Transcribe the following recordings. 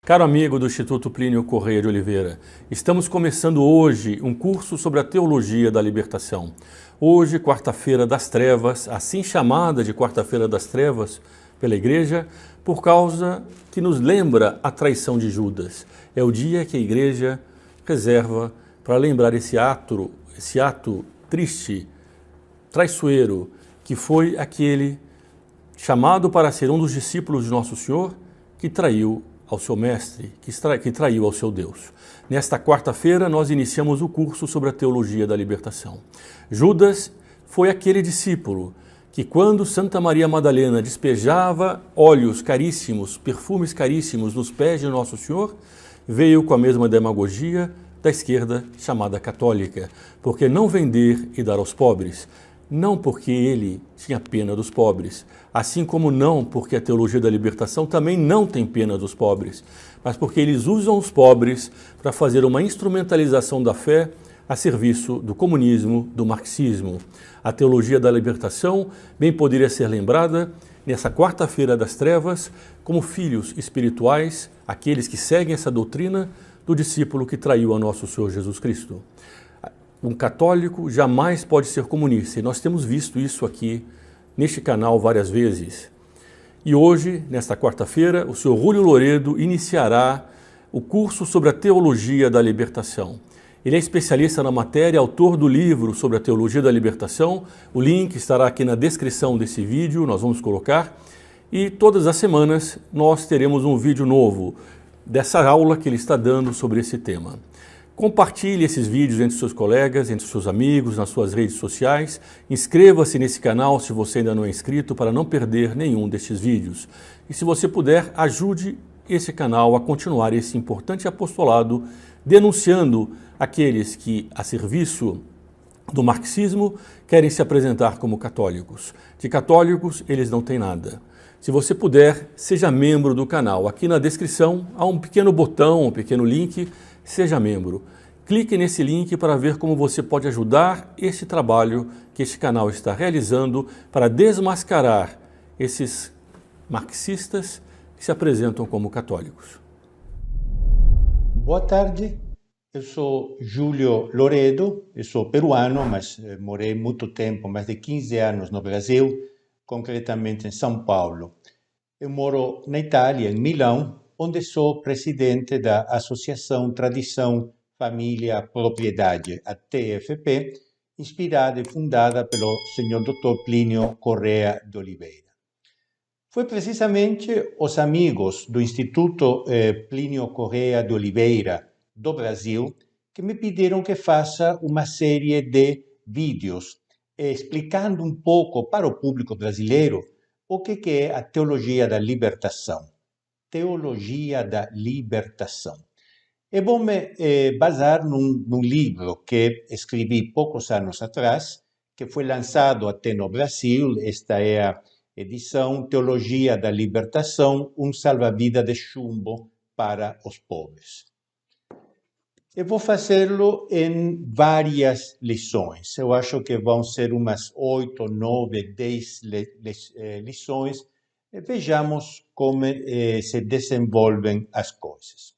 Caro amigo do Instituto Plínio Correia de Oliveira, estamos começando hoje um curso sobre a Teologia da Libertação. Hoje, quarta-feira das trevas, assim chamada de quarta-feira das trevas pela igreja, por causa que nos lembra a traição de Judas. É o dia que a igreja reserva para lembrar esse ato triste, traiçoeiro, que foi aquele chamado para ser um dos discípulos de Nosso Senhor que traiu ao seu mestre, que traiu ao seu Deus. Nesta quarta-feira, nós iniciamos o curso sobre a Teologia da Libertação. Judas foi aquele discípulo que, quando Santa Maria Madalena despejava óleos caríssimos, perfumes caríssimos nos pés de Nosso Senhor, veio com a mesma demagogia da esquerda chamada católica, porque não vender e dar aos pobres, não porque ele tinha pena dos pobres, assim como não porque a Teologia da Libertação também não tem pena dos pobres, mas porque eles usam os pobres para fazer uma instrumentalização da fé a serviço do comunismo, do marxismo. A Teologia da Libertação bem poderia ser lembrada nessa quarta-feira das trevas como filhos espirituais, aqueles que seguem essa doutrina do discípulo que traiu a nosso Senhor Jesus Cristo. Um católico jamais pode ser comunista, e nós temos visto isso aqui neste canal várias vezes. E hoje, nesta quarta-feira, o senhor Júlio Loredo iniciará o curso sobre a Teologia da Libertação. Ele é especialista na matéria, autor do livro sobre a Teologia da Libertação. O link estará aqui na descrição desse vídeo, nós vamos colocar. E todas as semanas nós teremos um vídeo novo dessa aula que ele está dando sobre esse tema. Compartilhe esses vídeos entre seus colegas, entre seus amigos, nas suas redes sociais. Inscreva-se nesse canal se você ainda não é inscrito para não perder nenhum destes vídeos. E se você puder, ajude esse canal a continuar esse importante apostolado, denunciando aqueles que, a serviço do marxismo, querem se apresentar como católicos. De católicos, eles não têm nada. Se você puder, seja membro do canal. Aqui na descrição há um pequeno botão, um pequeno link. Seja membro. Clique nesse link para ver como você pode ajudar esse trabalho que este canal está realizando para desmascarar esses marxistas que se apresentam como católicos. Boa tarde, eu sou Júlio Loredo, eu sou peruano, mas morei muito tempo, mais de 15 anos no Brasil, concretamente em São Paulo. Eu moro na Itália, em Milão, onde sou presidente da Associação Tradição, Família, Propriedade, a TFP, inspirada e fundada pelo Sr. Dr. Plínio Correia de Oliveira. Foi precisamente os amigos do Instituto Plínio Correia de Oliveira do Brasil que me pediram que faça uma série de vídeos explicando um pouco para o público brasileiro o que é a Teologia da Libertação. Teologia da Libertação. É bom me basar num livro que escrevi poucos anos atrás, que foi lançado até no Brasil. Esta é a edição Teologia da Libertação, um salva-vida de chumbo para os pobres. Eu vou fazê-lo em várias lições. Eu acho que vão ser umas 8, 9, 10 lições. Vejamos como se desenvolvem as coisas.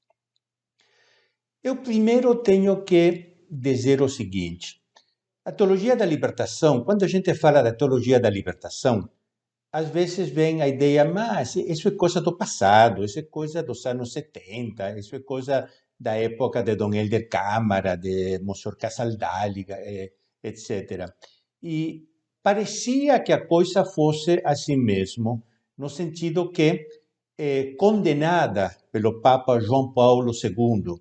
Eu primeiro tenho que dizer o seguinte: a teologia da libertação, quando a gente fala da teologia da libertação, às vezes vem a ideia, mas isso é coisa do passado, isso é coisa dos anos 70, isso é coisa da época de Dom Helder Câmara, de Monsenhor Casaldáliga, etc. E parecia que a coisa fosse assim mesmo, no sentido que, condenada pelo Papa João Paulo II,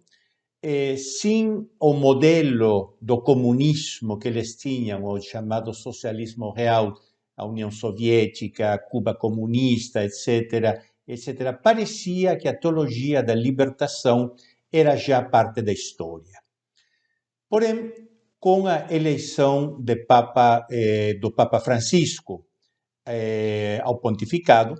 sem o modelo do comunismo que eles tinham, o chamado socialismo real, a União Soviética, Cuba comunista, etc., parecia que a teologia da libertação era já parte da história. Porém, com a eleição do Papa Francisco ao pontificado,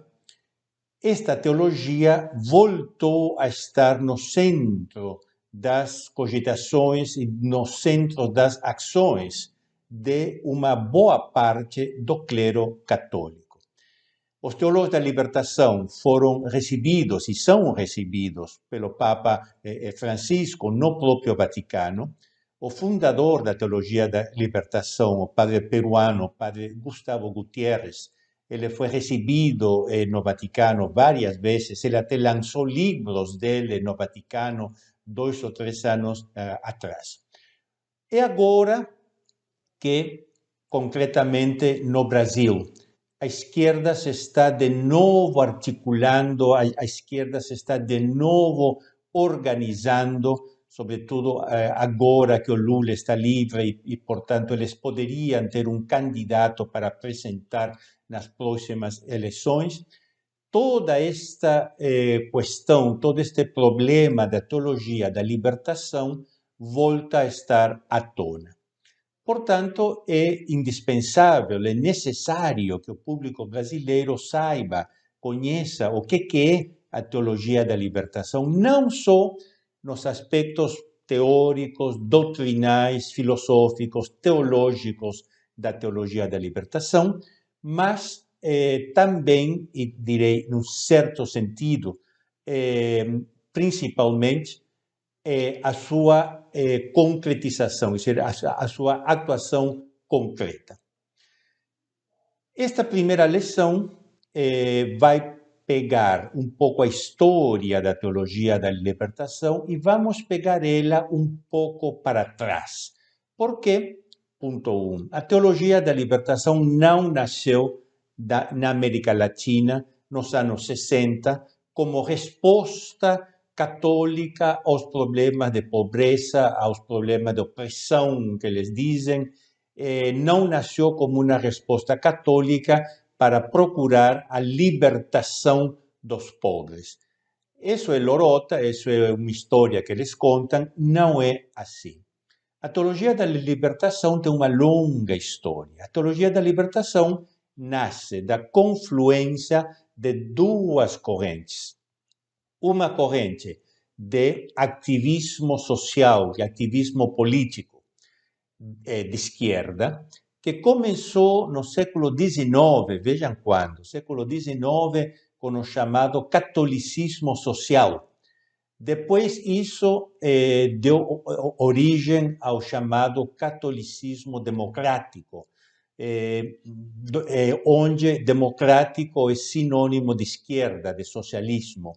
esta teologia voltou a estar no centro das cogitações e no centro das ações de uma boa parte do clero católico. Os teólogos da libertação foram recebidos e são recebidos pelo Papa Francisco no próprio Vaticano. O fundador da teologia da libertação, o padre peruano, o padre Gustavo Gutiérrez, ele foi recebido no Vaticano várias vezes, ele até lançou livros dele no Vaticano 2 ou 3 anos atrás. E agora que, concretamente no Brasil, a esquerda se está de novo articulando, a esquerda se está de novo organizando, sobretudo agora que o Lula está livre e, portanto, eles poderiam ter um candidato para apresentar nas próximas eleições. Toda esta questão, todo este problema da teologia da libertação volta a estar à tona. Portanto, é indispensável, é necessário que o público brasileiro saiba, conheça o que é a teologia da libertação, não só nos aspectos teóricos, doutrinais, filosóficos, teológicos da teologia da libertação, mas também, e direi num certo sentido, principalmente, a sua concretização, ou seja, a sua atuação concreta. Esta primeira lição vai pegar um pouco a história da teologia da libertação e vamos pegar ela um pouco para trás. Porque, ponto 1, a teologia da libertação não nasceu na América Latina nos anos 60 como resposta católica aos problemas de pobreza, aos problemas de opressão que eles dizem, não nasceu como uma resposta católica para procurar a libertação dos pobres. Isso é lorota, isso é uma história que eles contam, não é assim. A teologia da libertação tem uma longa história. A teologia da libertação nasce da confluência de duas correntes. Uma corrente de ativismo social, de ativismo político de esquerda, que começou no século XIX, vejam quando, século XIX, com o chamado catolicismo social. Depois isso deu origem ao chamado catolicismo democrático, onde democrático é sinônimo de esquerda, de socialismo.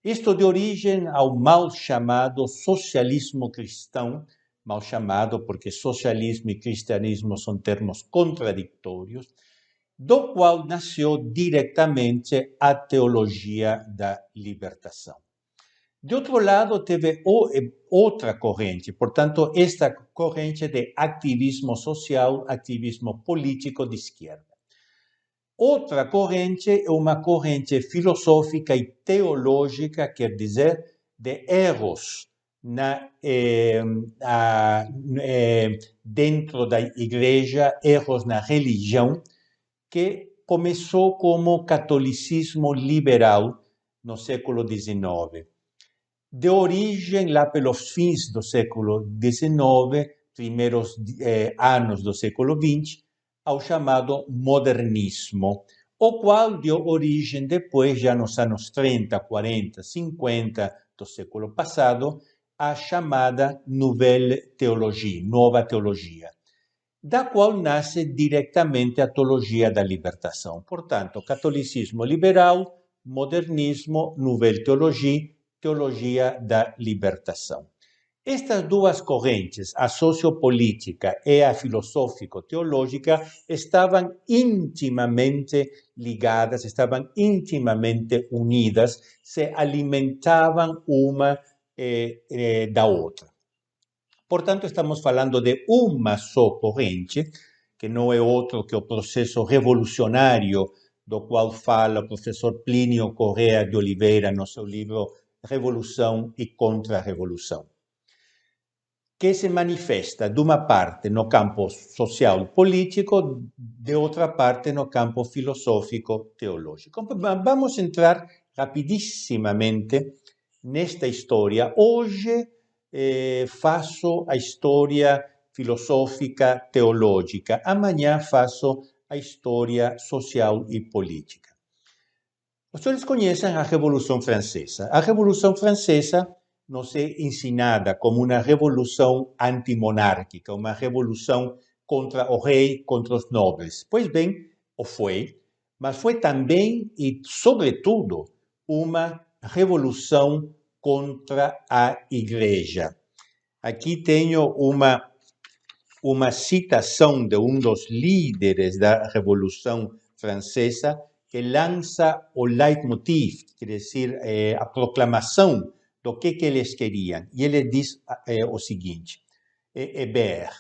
Isto deu origem ao mal chamado socialismo cristão, mal chamado porque socialismo e cristianismo são termos contraditórios, do qual nasceu diretamente a teologia da libertação. De outro lado, teve outra corrente, portanto, esta corrente de ativismo social, ativismo político de esquerda. Outra corrente é uma corrente filosófica e teológica, quer dizer, de erros dentro da igreja, erros na religião, que começou como catolicismo liberal no século XIX. De origem lá pelos fins do século XIX, primeiros anos do século XX, ao chamado modernismo, o qual deu origem depois, já nos anos 30, 40, 50 do século passado, à chamada Nouvelle Théologie, nova teologia, da qual nasce diretamente a teologia da libertação. Portanto, catolicismo liberal, modernismo, Nouvelle Théologie, teologia da libertação. Estas duas correntes, a sociopolítica e a filosófico-teológica, estavam intimamente ligadas, estavam intimamente unidas, se alimentavam uma da outra. Portanto, estamos falando de uma só corrente, que não é outro que o processo revolucionário do qual fala o professor Plínio Corrêa de Oliveira no seu livro Revolução e Contra-Revolução, que se manifesta, de uma parte, no campo social e político, de outra parte, no campo filosófico-teológico. Vamos entrar rapidissimamente nesta história. Hoje faço a história filosófica-teológica, amanhã faço a história social e política. Os senhores conhecem a Revolução Francesa. A Revolução Francesa nos é ensinada como uma revolução antimonárquica, uma revolução contra o rei, contra os nobres. Pois bem, o foi, mas foi também e, sobretudo, uma revolução contra a Igreja. Aqui tenho uma citação de um dos líderes da Revolução Francesa que lança o leitmotiv, quer dizer, a proclamação do que eles queriam. E ele diz o seguinte, Hébert,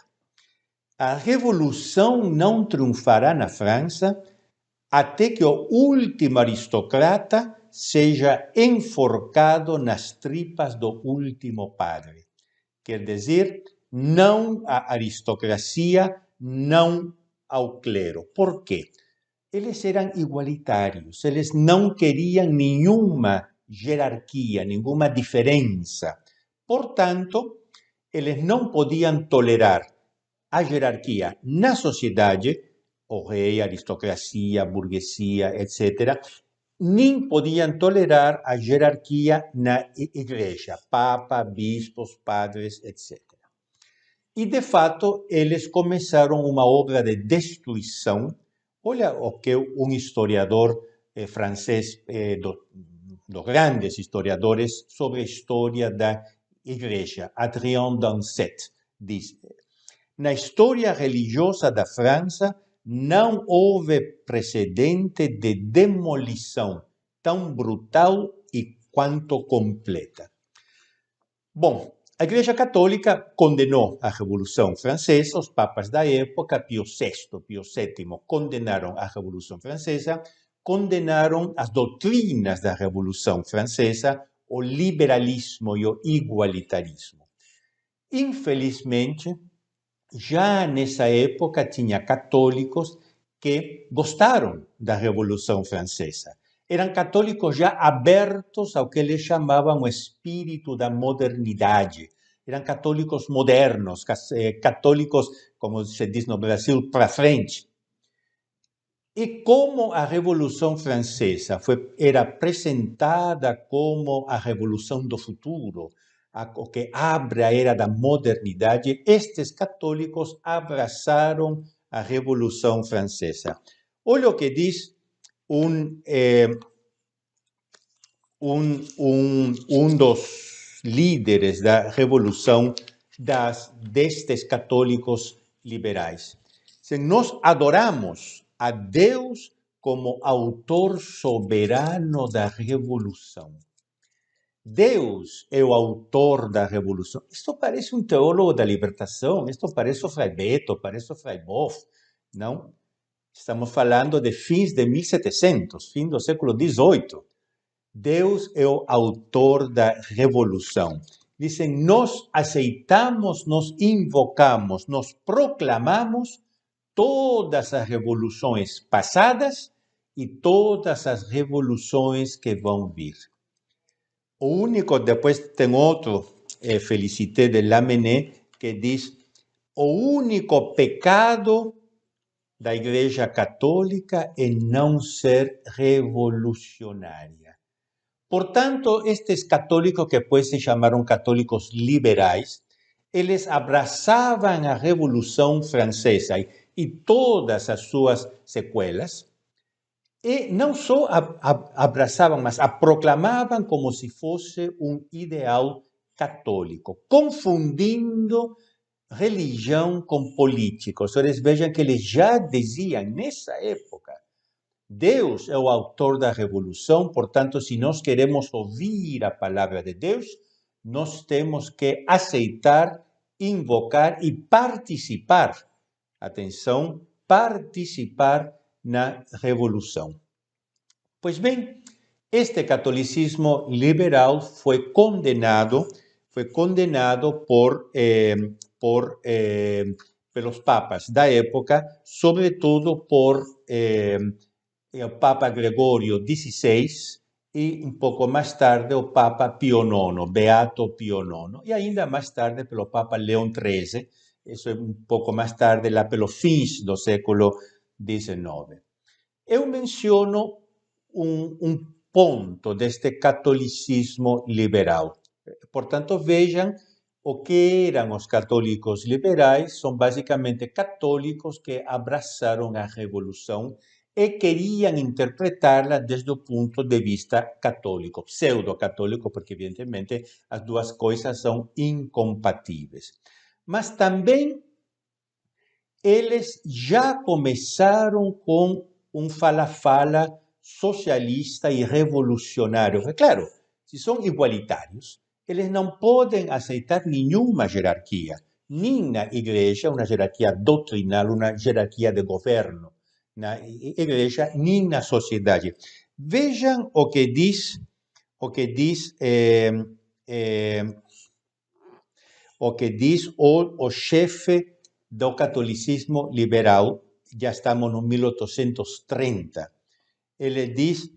a revolução não triunfará na França até que o último aristocrata seja enforcado nas tripas do último padre. Quer dizer, não à aristocracia, não ao clero. Por quê? Eles eram igualitários, eles não queriam nenhuma hierarquia, nenhuma diferença. Portanto, eles não podiam tolerar a hierarquia na sociedade, o rei, a aristocracia, a burguesia, etc., nem podiam tolerar a hierarquia na igreja, papa, bispos, padres, etc. E, de fato, eles começaram uma obra de destruição. Olha o que um historiador francês, dos grandes historiadores sobre a história da igreja, Adrien Dancet, diz: na história religiosa da França, não houve precedente de demolição tão brutal e quanto completa. Bom, a Igreja Católica condenou a Revolução Francesa, os papas da época, Pio VI, Pio VII, condenaram a Revolução Francesa, condenaram as doutrinas da Revolução Francesa, o liberalismo e o igualitarismo. Infelizmente, já nessa época tinha católicos que gostaram da Revolução Francesa. Eram católicos já abertos ao que eles chamavam o espírito da modernidade. Eram católicos modernos, católicos, como se diz no Brasil, para frente. E como a Revolução Francesa era apresentada como a revolução do futuro, o que abre a era da modernidade, estes católicos abraçaram a Revolução Francesa. Olha o que diz um dos líderes da Revolução destes católicos liberais. Nós adoramos a Deus como autor soberano da Revolução. Deus é o autor da Revolução. Isto parece um teólogo da libertação, isto parece o Frei Beto, parece o Frei Boff, não? Estamos falando de fins de 1700, fim do século XVIII. Deus é o autor da Revolução. Dizem, nós aceitamos, nós invocamos, nós proclamamos todas as revoluções passadas e todas as revoluções que vão vir. O único, depois tem outro, Félicité de Lamennais, que diz, o único pecado da Igreja Católica é não ser revolucionária. Portanto, estes católicos, que depois se chamaram católicos liberais, eles abraçavam a Revolução Francesa e todas as suas sequelas, e não só abraçavam, mas a proclamavam como se fosse um ideal católico, confundindo religião com políticos. Vocês vejam que eles já diziam, nessa época, Deus é o autor da revolução, portanto, se nós queremos ouvir a palavra de Deus, nós temos que aceitar, invocar e participar. Atenção, participar na revolução. Pois bem, este catolicismo liberal foi condenado pelos papas da época, sobretudo por o Papa Gregório XVI e um pouco mais tarde o Papa Pio IX, Beato Pio IX, e ainda mais tarde pelo Papa Leão XIII, isso é um pouco mais tarde, lá pelos fins do século XIX. Eu menciono um ponto deste catolicismo liberal. Portanto, vejam o que eram os católicos liberais, são basicamente católicos que abraçaram a revolução e queriam interpretá-la desde o ponto de vista católico, pseudo-católico, porque evidentemente as duas coisas são incompatíveis. Mas também eles já começaram com um fala-fala socialista e revolucionário. Claro, se são igualitários, eles não podem aceitar nenhuma jerarquia, nem na igreja, uma jerarquia doutrinal, uma jerarquia de governo, na igreja, nem na sociedade. Vejam o que diz o chefe do catolicismo liberal, já estamos no 1830. Ele diz,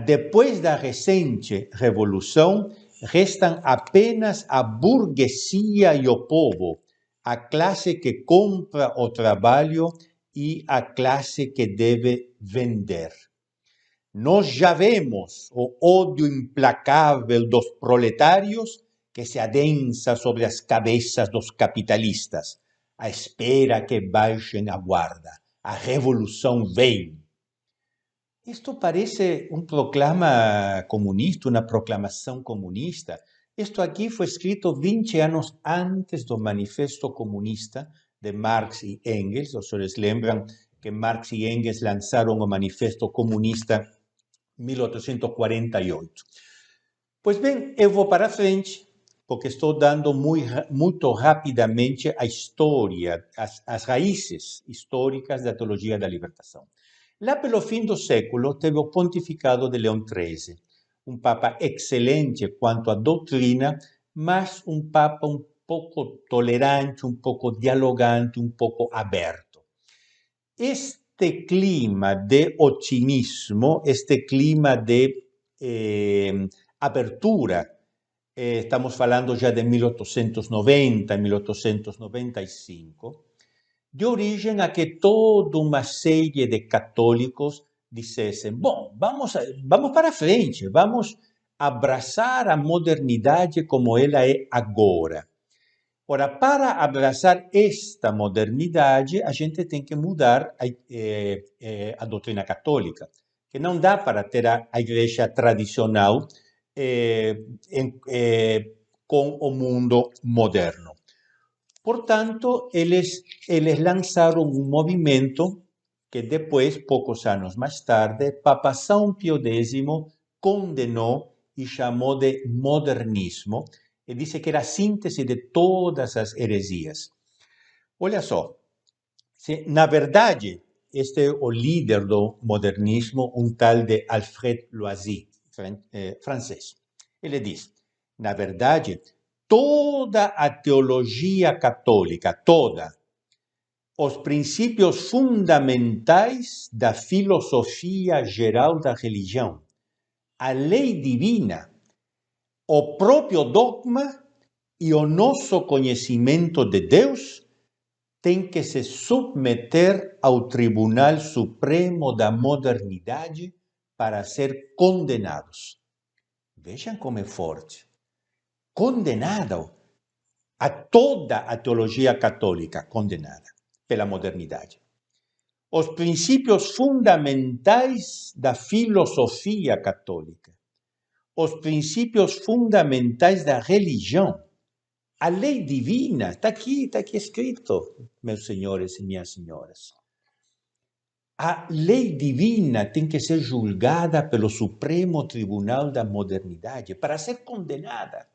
depois da recente revolução, restam apenas a burguesia e o povo, a classe que compra o trabalho e a classe que deve vender. Nós já vemos o ódio implacável dos proletários que se adensa sobre as cabeças dos capitalistas, à espera que baixem a guarda. A revolução vem. Isto parece um proclama comunista, uma proclamação comunista. Isto aqui foi escrito 20 anos antes do Manifesto Comunista de Marx e Engels. Os senhores lembram que Marx e Engels lançaram o Manifesto Comunista em 1848. Pois bem, eu vou para frente, porque estou dando muito rapidamente a história, as raízes históricas da teologia da libertação. Lá pelo fim do século, teve o pontificado de Leão XIII, um papa excelente quanto à doutrina, mas um papa um pouco tolerante, um pouco dialogante, um pouco aberto. Este clima de otimismo, este clima de abertura, estamos falando já de 1890, 1895, de origem a que toda uma série de católicos dissessem, bom, vamos para frente, vamos abraçar a modernidade como ela é agora. Ora, para abraçar esta modernidade, a gente tem que mudar a doutrina católica, que não dá para ter a igreja tradicional com o mundo moderno. Portanto, eles lançaram um movimento que depois, poucos anos mais tarde, Papa São Pio X condenou e chamou de modernismo, e disse que era a síntese de todas as heresias. Olha só, na verdade, este é o líder do modernismo, um tal de Alfred Loisy, francês. Ele diz, na verdade, toda a teologia católica, os princípios fundamentais da filosofia geral da religião, a lei divina, o próprio dogma e o nosso conhecimento de Deus tem que se submeter ao Tribunal Supremo da Modernidade para ser condenados. Vejam como é forte. Condenado a toda a teologia católica, condenada pela modernidade. Os princípios fundamentais da filosofia católica, os princípios fundamentais da religião, a lei divina, está aqui escrito, meus senhores e minhas senhoras. A lei divina tem que ser julgada pelo Supremo Tribunal da Modernidade para ser condenada.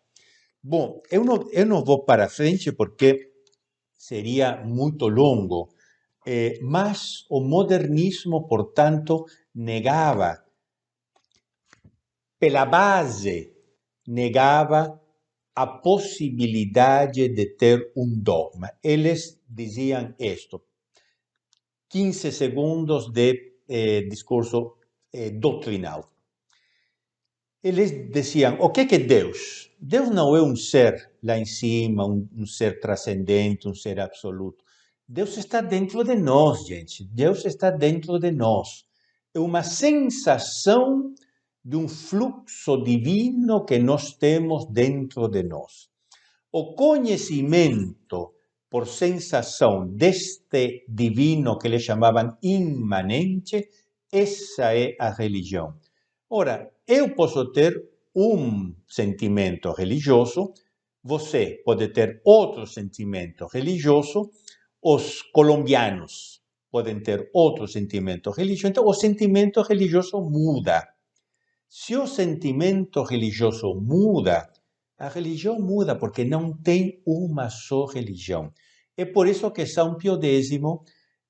Bom, eu não vou para frente porque seria muito longo, mas o modernismo, portanto, negava, pela base, negava a possibilidade de ter um dogma. Eles diziam isto, 15 segundos de discurso doutrinal. Eles diziam, o que é Deus? Deus não é um ser lá em cima, um ser transcendente, um ser absoluto. Deus está dentro de nós, gente. Deus está dentro de nós. é uma sensação de um fluxo divino que nós temos dentro de nós. O conhecimento por sensação deste divino que eles chamavam imanente, essa é a religião. Ora, eu posso ter um sentimento religioso, você pode ter outro sentimento religioso, os colombianos podem ter outro sentimento religioso, então o sentimento religioso muda. Se o sentimento religioso muda, a religião muda, porque não tem uma só religião. É por isso que São Pio X,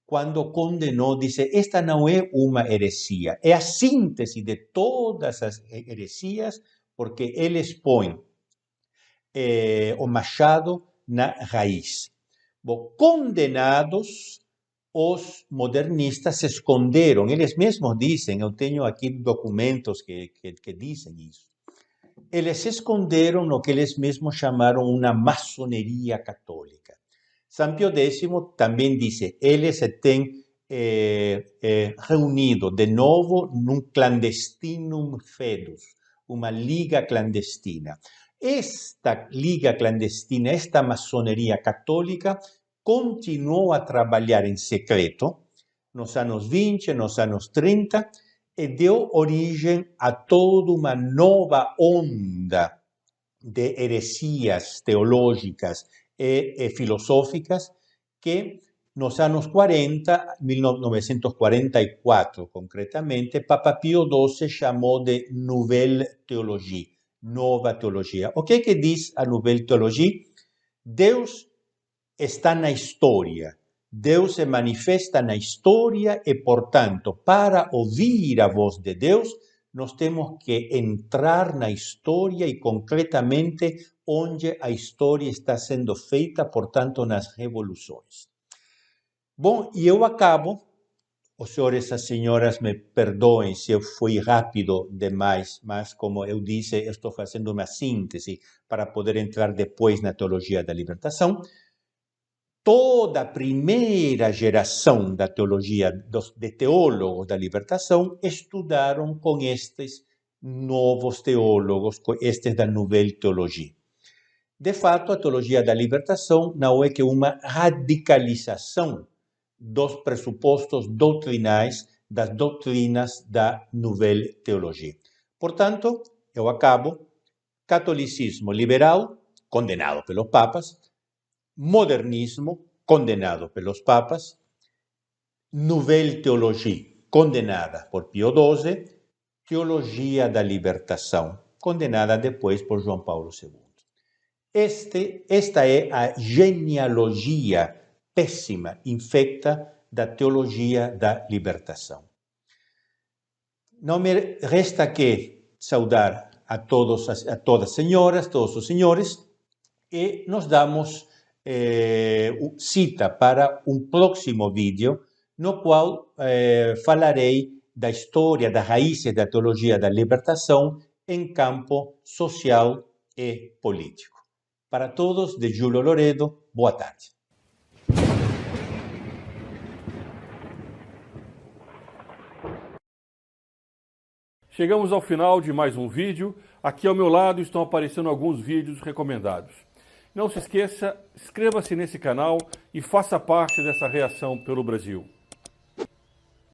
quando condenou, disse, esta não é uma heresia, é a síntese de todas as heresias, porque eles põem o machado na raiz. Bom, condenados, os modernistas se esconderam, eles mesmos dizem, eu tenho aqui documentos que dizem isso. Eles se esconderam no que eles mesmos chamaram uma maçoneria católica. São Pio X também disse, eles se têm reunido de novo num clandestinum fedus, uma liga clandestina. Esta liga clandestina, esta maçoneria católica, continuou a trabalhar em secreto nos anos 20, nos anos 30, e deu origem a toda uma nova onda de heresias teológicas e filosóficas que nos anos 40, 1944 concretamente, Papa Pio XII chamou de Nouvelle Théologie, nova teologia. O que diz a Nouvelle Théologie? Deus está na história. Deus se manifesta na história e, portanto, para ouvir a voz de Deus, nós temos que entrar na história e, concretamente, onde a história está sendo feita, portanto, nas revoluções. Bom, e eu acabo, os senhores e as senhoras me perdoem se eu fui rápido demais, mas, como eu disse, eu estou fazendo uma síntese para poder entrar depois na teologia da libertação. Toda a primeira geração da teologia, de teólogos da libertação, estudaram com estes novos teólogos, com estes da Nouvelle Théologie. De fato, a teologia da libertação não é que uma radicalização dos pressupostos doutrinais, das doutrinas da Nouvelle Théologie. Portanto, eu acabo, catolicismo liberal, condenado pelos papas, modernismo, condenado pelos papas, Nouvelle Théologie, condenada por Pio XII, teologia da libertação, condenada depois por João Paulo II. Esta é a genealogia péssima, infecta da teologia da libertação. Não me resta que saudar a todas as senhoras, todos os senhores, e nos damos cita para um próximo vídeo, no qual falarei da história, das raízes da teologia da libertação em campo social e político. Para todos, de Júlio Loredo, boa tarde. Chegamos ao final de mais um vídeo. Aqui ao meu lado estão aparecendo alguns vídeos recomendados. Não se esqueça, inscreva-se nesse canal e faça parte dessa reação pelo Brasil.